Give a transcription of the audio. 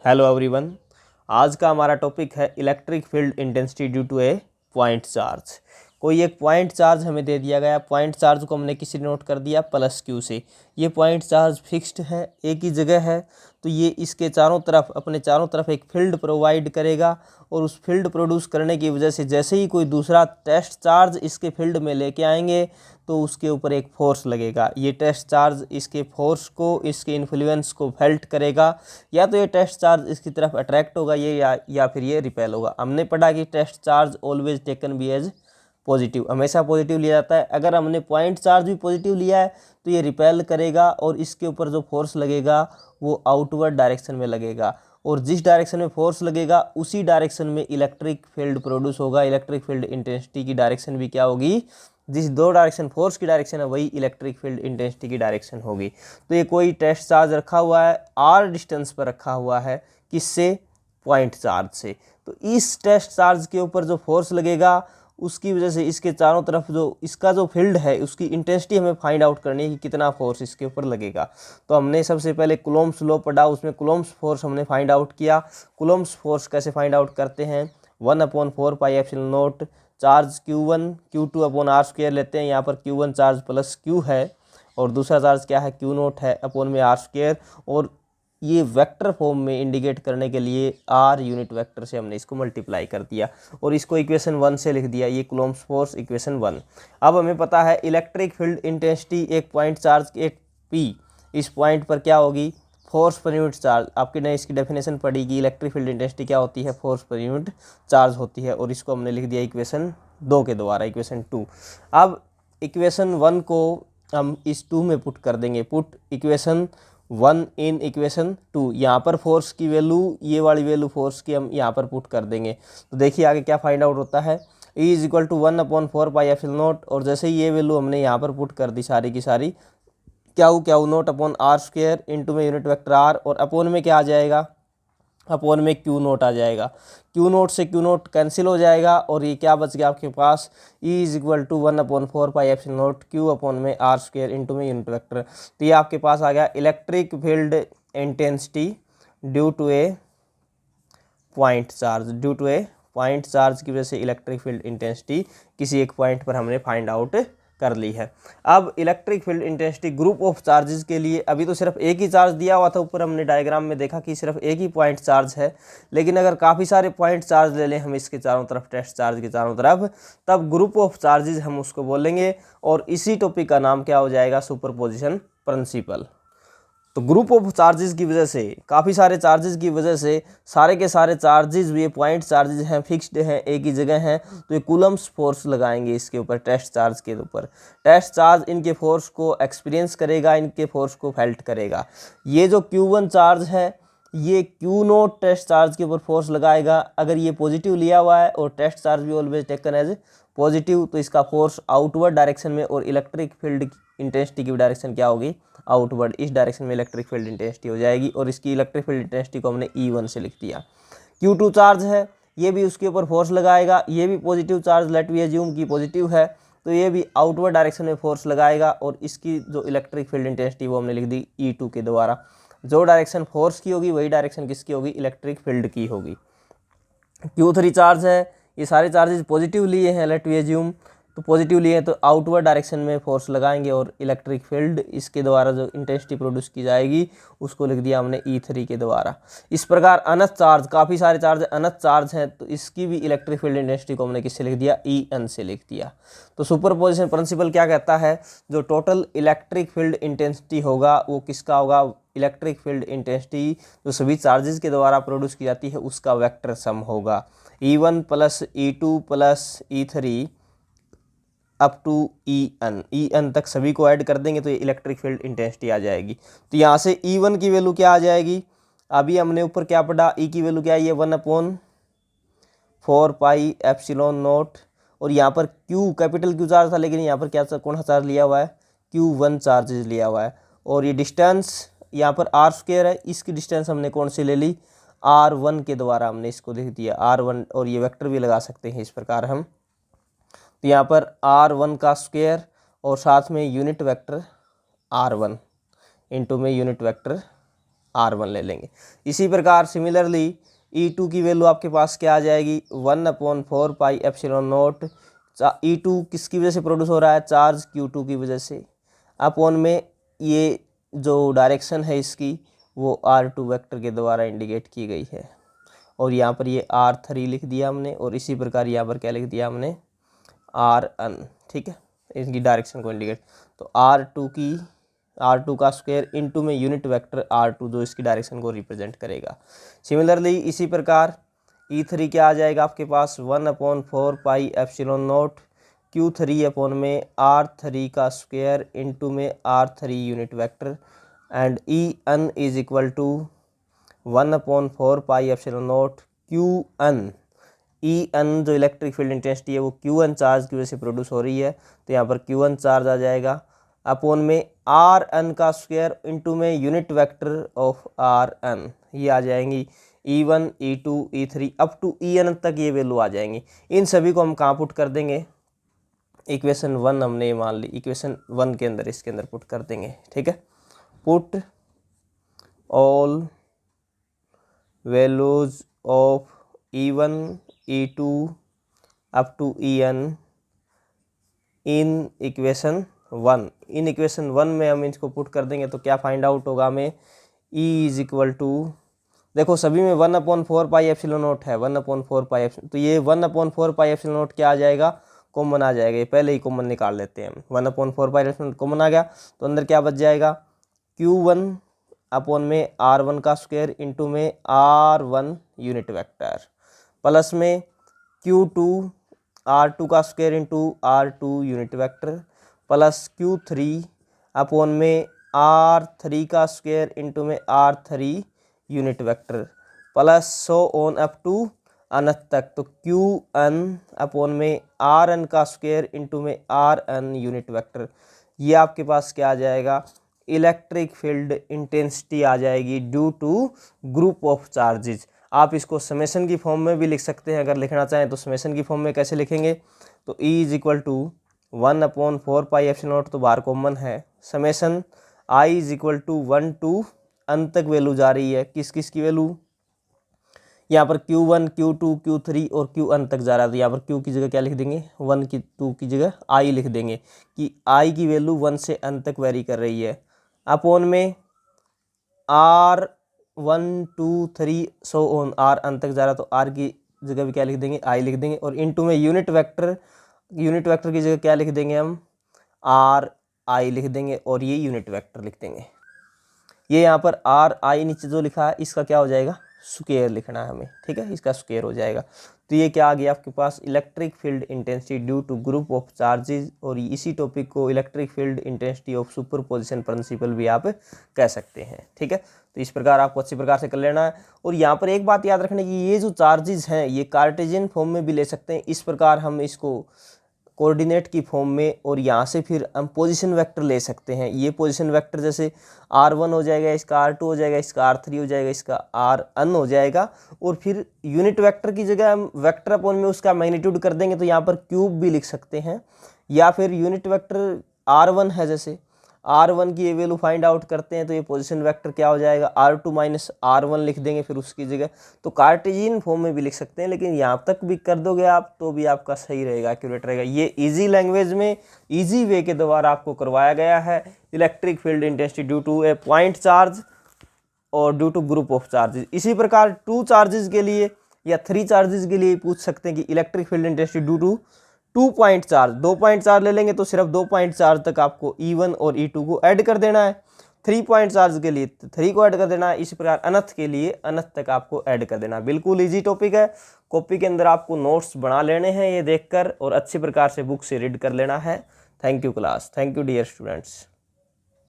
Hello everyone. आज का हमारा टॉपिक है electric field intensity due to a point charge. कोई एक पॉइंट चार्ज हमें दे दिया गया, पॉइंट चार्ज को हमने किसी नोट कर दिया प्लस क्यू से। ये पॉइंट चार्ज फिक्स्ड है, एक ही जगह है, तो ये इसके चारों तरफ अपने चारों तरफ एक फील्ड प्रोवाइड करेगा और उस फील्ड प्रोड्यूस करने की वजह से जैसे ही कोई दूसरा टेस्ट चार्ज इसके फील्ड में लेके आएंगे तो उसके ऊपर एक फोर्स लगेगा। ये टेस्ट चार्ज इसके फोर्स को, इसके इन्फ्लुएंस को फेल्ट करेगा, या तो ये टेस्ट चार्ज इसकी तरफ अट्रैक्ट होगा ये या फिर ये रिपेल होगा। हमने पढ़ा कि test charge always taken be as positive, हमेशा पॉजिटिव लिया जाता है। अगर हमने पॉइंट चार्ज भी पॉजिटिव लिया है तो ये रिपेल करेगा और इसके ऊपर जो फोर्स लगेगा वो आउटवर्ड डायरेक्शन में लगेगा, और जिस डायरेक्शन में फोर्स लगेगा उसी डायरेक्शन में इलेक्ट्रिक फील्ड प्रोड्यूस होगा। इलेक्ट्रिक फील्ड इंटेंसिटी की डायरेक्शन भी क्या होगी, जिस दो डायरेक्शन फोर्स की डायरेक्शन है वही इलेक्ट्रिक फील्ड इंटेंसिटी की डायरेक्शन होगी। तो ये कोई टेस्ट चार्ज रखा हुआ है, आर डिस्टेंस पर रखा हुआ है, किससे, पॉइंट चार्ज से। तो इस टेस्ट चार्ज के ऊपर जो फोर्स लगेगा उसकी वजह से इसके चारों तरफ जो इसका जो फील्ड है उसकी इंटेंसिटी हमें फाइंड आउट करनी है कि कितना फोर्स इसके ऊपर लगेगा। तो हमने सबसे पहले कूलॉम्स लॉ पढ़ा, उसमें कूलॉम्स फोर्स हमने फाइंड आउट किया। कूलॉम्स फोर्स कैसे फाइंड आउट करते हैं, 1/4πε0 charge Q1 Q2 upon R square लेते हैं। यहाँ पर Q1 चार्ज प्लस Q है और दूसरा चार्ज क्या है, Q0 है अपॉन में आर स्क्वायर, और ये वेक्टर फॉर्म में इंडिकेट करने के लिए आर यूनिट वेक्टर से हमने इसको मल्टीप्लाई कर दिया और इसको इक्वेशन 1 से लिख दिया। ये कूलॉम्स फोर्स इक्वेशन 1। अब हमें पता है इलेक्ट्रिक फील्ड इंटेंसिटी एक पॉइंट चार्ज एक P, इस पॉइंट पर क्या होगी, फोर्स पर यूनिट चार्ज। आपकी ने इसकी डेफिनेशन पढ़ी कि इलेक्ट्रिक फील्ड इंटेंसिटी क्या होती है, फोर्स पर यूनिट चार्ज होती है, और इसको हमने लिख दिया इक्वेशन 2 के द्वारा, इक्वेशन 2। अब इक्वेशन 1 को हम इस 2 में पुट कर देंगे, पुट इक्वेशन 1 इन इक्वेशन 2। यहाँ पर फोर्स की वैल्यू, ये वाली वैल्यू फोर्स की हम यहाँ पर पुट कर देंगे। तो देखिए आगे क्या फाइंड आउट होता है, E = 1/4πε0, और जैसे ही ये वैल्यू हमने यहाँ पर पुट कर दी सारी की सारी, Q0 upon R square into में यूनिट वेक्टर आर, और अपॉन में क्या आ जाएगा, अपॉन में Q0 आ जाएगा। Q0 से Q0 कैंसिल हो जाएगा और ये क्या बच गया आपके पास, E = 1/4πε0 Q अपॉन में आर स्क्वायर इंटू में यूनिट वेक्टर। तो ये आपके पास आ गया electric field intensity due to a point charge. Due to a point charge की वजह से इलेक्ट्रिक फील्ड इंटेंसिटी किसी एक पॉइंट पर हमने फाइंड आउट कर ली है। अब electric field intensity group of charges के लिए, अभी तो सिर्फ एक ही चार्ज दिया हुआ था, ऊपर हमने डायग्राम में देखा कि सिर्फ एक ही पॉइंट चार्ज है, लेकिन अगर काफ़ी सारे पॉइंट चार्ज ले लें हम इसके चारों तरफ, टेस्ट चार्ज के चारों तरफ, तब ग्रुप ऑफ चार्जेस हम उसको बोलेंगे, और इसी टॉपिक का नाम क्या हो जाएगा, सुपरपोजिशन प्रिंसिपल। तो ग्रुप ऑफ चार्जेस की वजह से, काफ़ी सारे चार्जेस की वजह से, सारे के सारे चार्जेस ये पॉइंट चार्जेस हैं, फिक्स्ड हैं, एक ही जगह हैं, तो ये कूलम्स फोर्स लगाएंगे इसके ऊपर, टेस्ट चार्ज के ऊपर। टेस्ट चार्ज इनके फोर्स को एक्सपीरियंस करेगा, इनके फोर्स को फेल्ट करेगा। ये जो Q1 चार्ज है ये Q0 टेस्ट चार्ज के ऊपर फोर्स लगाएगा। अगर ये पॉजिटिव लिया हुआ है और टेस्ट चार्ज भी ऑलवेज टेकन एज पॉजिटिव, तो इसका फोर्स आउटवर्ड डायरेक्शन में, और इलेक्ट्रिक फील्ड इंटेंसिटी की डायरेक्शन क्या होगी, आउटवर्ड, इस डायरेक्शन में इलेक्ट्रिक फील्ड इंटेंसिटी हो जाएगी, और इसकी इलेक्ट्रिक फील्ड इंटेंसिटी को हमने E1 से लिख दिया। Q2 चार्ज है, ये भी उसके ऊपर फोर्स लगाएगा, ये भी positive charge, let we assume की पॉजिटिव है, तो ये भी आउटवर्ड डायरेक्शन में फोर्स लगाएगा, और इसकी जो इलेक्ट्रिक फील्ड इंटेंसिटी वो हमने लिख दी E2 के द्वारा। जो डायरेक्शन फोर्स की होगी वही डायरेक्शन किसकी होगी, इलेक्ट्रिक फील्ड की होगी। Q3 चार्ज है, ये सारे चार्जेस पॉजिटिव लिए हैं, लेट वी अज्यूम, तो पॉजिटिव लिए तो आउटवर्ड डायरेक्शन में फोर्स लगाएंगे, और इलेक्ट्रिक फील्ड इसके द्वारा जो इंटेंसिटी प्रोड्यूस की जाएगी उसको लिख दिया हमने E3 के द्वारा। इस प्रकार अनंत चार्ज, काफ़ी सारे चार्ज अनंत चार्ज हैं, तो इसकी भी इलेक्ट्रिक फील्ड इंटेंसिटी को हमने किससे लिख दिया, En से लिख दिया। तो सुपरपोजिशन प्रिंसिपल क्या कहता है, जो टोटल इलेक्ट्रिक फील्ड इंटेंसिटी होगा वो किसका होगा, इलेक्ट्रिक फील्ड इंटेंसिटी जो सभी चार्जेस के द्वारा प्रोड्यूस की जाती है उसका वेक्टर सम होगा। E1 + E2 + E3 up to En तक सभी को ऐड कर देंगे तो ये इलेक्ट्रिक फील्ड इंटेंसिटी आ जाएगी। तो यहाँ से E1 की वैल्यू क्या आ जाएगी, अभी हमने ऊपर क्या पढ़ा, E की वैल्यू क्या है, ये 1/4πε0, और यहाँ पर Q कैपिटल Q चार्ज था, लेकिन यहाँ पर क्या कौन सा चार्ज लिया हुआ है, Q1 चार्जेस लिया हुआ है, और ये डिस्टेंस यहाँ पर आर स्क्वायर है, इसकी डिस्टेंस हमने कौन सी ले ली, R1 के द्वारा हमने इसको लिख दिया R1, और ये वेक्टर भी लगा सकते हैं इस प्रकार हम। तो यहाँ पर R1 का स्क्वायर और साथ में यूनिट वेक्टर R1 इंटू में यूनिट वेक्टर R1 ले लेंगे। इसी प्रकार सिमिलरली E2 की वैल्यू आपके पास क्या आ जाएगी, 1/4 पाई एप्सिलॉन नॉट। E2 किसकी वजह से प्रोड्यूस हो रहा है, चार्ज Q2 की वजह से, अपॉन में ये जो डायरेक्शन है इसकी वो R2 वेक्टर के द्वारा इंडिकेट की गई है, और यहाँ पर ये R3 लिख दिया हमने, और इसी प्रकार यहाँ पर क्या लिख दिया हमने, Rn। ठीक है, इसकी डायरेक्शन को इंडिकेट, तो R2 का स्क्वायर इंटू में यूनिट वेक्टर R2 जो इसकी डायरेक्शन को रिप्रेजेंट करेगा। सिमिलरली इसी प्रकार E3 क्या आ जाएगा आपके पास, 1/4 pi epsilon naught Q3 upon में R3 का स्क्वायर इंटू में R3 unit vector, and En is equal to 1/4 pi epsilon naught Qn। En जो इलेक्ट्रिक फील्ड इंटेंसिटी है वो Qn चार्ज की वजह से प्रोड्यूस हो रही है, तो यहाँ पर Qn चार्ज आ जाएगा, अपॉन में Rn का स्क्वायर इंटू में यूनिट वेक्टर ऑफ Rn, ये आ जाएंगी E1 E2 E3 up to En तक ये वैल्यू आ जाएंगी। इन सभी को हम कहाँ पुट कर देंगे, इक्वेशन 1 हमने ये मान ली, इक्वेशन 1 के अंदर इसके अंदर पुट कर देंगे। ठीक है, put all values of E1 E2 up to En in equation 1। In equation 1 में हम इसको पुट कर देंगे तो क्या फाइंड आउट होगा हमें, E इज इक्वल टू, देखो सभी में 1/4 पाई एप्सिलॉन नॉट है, 1/4 पाई एप्सिलॉन, तो ये 1/4 पाई एप्सिलॉन नॉट क्या आ जाएगा, कॉमन आ जाएगा, ये पहले ही कॉमन निकाल लेते हैं हम। 1/4 पाई एप्सिलॉन नॉट कॉमन आ गया तो अंदर क्या बच जाएगा, Q1 अपॉन में R1 का स्क्वायर इंटू में R1 यूनिट वेक्टर, प्लस में Q2 R2 का square into R2 unit vector, plus Q3 upon में R3 का स्क्वायर इंटू में R3 unit vector, plus so on up to अनंत तक, तो Qn अपॉन में Rn का स्क्वायर इंटू में Rn यूनिट वेक्टर, ये आपके पास क्या आ जाएगा, इलेक्ट्रिक फील्ड इंटेंसिटी आ जाएगी due to group of charges. आप इसको समेशन की फॉर्म में भी लिख सकते हैं, अगर लिखना चाहें तो समेशन की फॉर्म में कैसे लिखेंगे, तो E is equal to 1/4 pi epsilon naught तो बाहर कॉमन है, summation I is equal to 1 to अंत तक वैल्यू जा रही है, किस किस की वैल्यू, यहाँ पर Q1 Q2 Q3 और Qn तक जा रहा है, तो यहाँ पर Q की जगह क्या लिख देंगे, 1 की 2 की जगह I लिख देंगे कि I की वैल्यू 1 से n तक वेरी कर रही है, अपॉन में R1 2 3 so on, R n तक जा रहा है तो R की जगह भी क्या लिख देंगे, I लिख देंगे, और इनटू में यूनिट वेक्टर की जगह क्या लिख देंगे हम, RI लिख देंगे, और ये यूनिट वेक्टर लिख देंगे। ये यहाँ पर RI नीचे जो लिखा है इसका क्या हो जाएगा, स्क्वायर लिखना है हमें। ठीक है, इसका स्क्वायर हो जाएगा, तो ये क्या आ गया आपके पास, electric field intensity due to group of charges, और इसी टॉपिक को electric field intensity of superposition principle भी आप कह सकते हैं। ठीक है, तो इस प्रकार आपको अच्छी प्रकार से कर लेना है। और यहाँ पर एक बात याद रखने की, ये जो चार्जेस हैं ये कार्टेशियन फॉर्म में भी ले सकते हैं, इस प्रकार हम इसको कोऑर्डिनेट की फॉर्म में, और यहाँ से फिर हम पोजीशन वेक्टर ले सकते हैं। ये पोजीशन वेक्टर जैसे R1 हो जाएगा, इसका R2 हो जाएगा, इसका R3 हो जाएगा, इसका Rn हो जाएगा, और फिर यूनिट वेक्टर की जगह हम वेक्टर अपॉन में उसका मैग्नीट्यूड कर देंगे, तो यहाँ पर क्यूब भी लिख सकते हैं, या फिर यूनिट वेक्टर R1 है, जैसे R1 की ये वैल्यू फाइंड आउट करते हैं तो ये पोजीशन वेक्टर क्या हो जाएगा, R2 माइनस R1 लिख देंगे फिर उसकी जगह, तो कार्टेशियन फॉर्म में भी लिख सकते हैं, लेकिन यहाँ तक भी कर दोगे आप तो भी आपका सही रहेगा, एक्यूरेट रहेगा। ये इजी लैंग्वेज में इजी वे के द्वारा आपको करवाया गया है, electric field intensity due to a point charge और due to group of charges. इसी प्रकार 2 चार्जेस के लिए या 3 चार्जेस के लिए पूछ सकते हैं कि electric field intensity due to 2 point charge, 2 point charge ले लेंगे तो सिर्फ 2 पॉइंट चार्ज तक आपको E1 और E2 को ऐड कर देना है, 3 पॉइंट चार्ज के लिए 3 को ऐड कर देना है, इसी प्रकार अनंत के लिए अनंत तक आपको ऐड कर देना है। बिल्कुल इजी टॉपिक है, कॉपी के अंदर आपको नोट्स बना लेने हैं ये देखकर, और अच्छी प्रकार से बुक से रीड कर लेना है। Thank you class, thank you dear students.